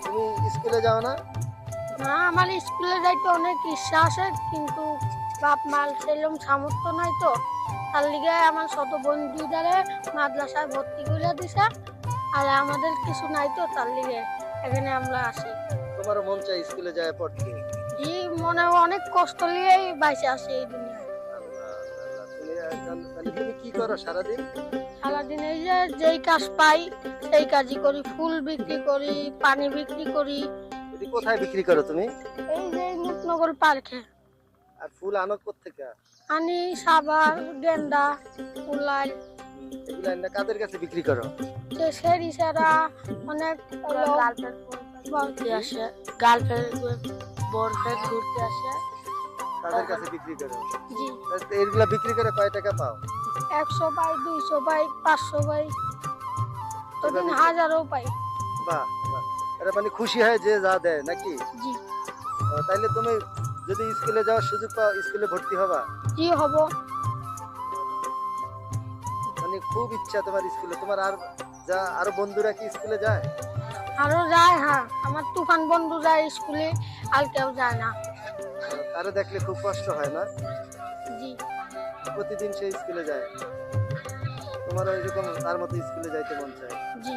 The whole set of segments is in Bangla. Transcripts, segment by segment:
তুমি স্কুলে যাও না? না, আমার স্কুলে যাইতে অনেক ইচ্ছা আছে, কিন্তু বাপ মার সেরকম সামর্থ্য নাই তো। তার লিগে আমার ছোট বন্ধু দ্বারে মাদ্রাসায় ভর্তি করে দিছে, আর আমাদের কিছু নাই তো, তার লিগে এখানে আমরা আসি। তোমারও মন চাই স্কুলে যায় পড়তে? জি, মনে অনেক কষ্ট নিয়েই বাইসে আসি এই দুনিয়ায়। আল্লাহ, আল্লাহ, তাহলে তুমি কি করো সারাদিন? সারাদিন এই যে যেই কাজ পাই সেই কাজই করি, ফুল বিক্রি করি, পানি বিক্রি করি। এটি কোথায় বিক্রি করো তুমি? এই যে মুক্তনগর পার্কে আর ফুল আনো কোত্থেকে? আনি, সাবার, গেন্দা, উলাল। এগুলা এনে কাদের কাছে বিক্রি করো? যে সেরি সেরা অনেক ঘুরতে আসে, গার্লফ্রেন্ড বয়ফ্রেন্ড ঘুরতে আসে, তাদের কাছে বিক্রি করো? জি। তো এগুলা বিক্রি করে কয় টাকা পাও? 100 পাই, 200 পাই, 500 পাই, তো 1000ও পাই। বাহ বাহ, এটা মানে খুশি হয় যে যা দেয় নাকি? জি। তাইলে তুমি যদি স্কুলে যাওয়ার সুযোগ পাও স্কুলে ভর্তি হবা? জি, হব। মানে খুব ইচ্ছা তোমার স্কুলে। তোমার আর আরো বন্ধুরা কি স্কুলে যায়? আরো যায়, হ্যাঁ, আমার তুফান বন্ধু যায় স্কুলে, আর কেউ যায় না। তারা দেখলে খুব কষ্ট হয় না? জি। প্রতিদিন সে স্কুলে যায়, তোমার ওইরকম তার মতো স্কুলে যাইতে মন চায়। জি।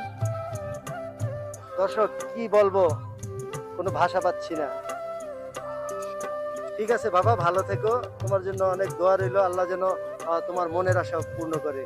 দর্শক কি বলবো, কোনো ভাষা পাচ্ছি না। ঠিক আছে বাবা, ভালো থেকো, তোমার জন্য অনেক দোয়া রইলো, আল্লাহ যেন তোমার মনের আশা পূর্ণ করে।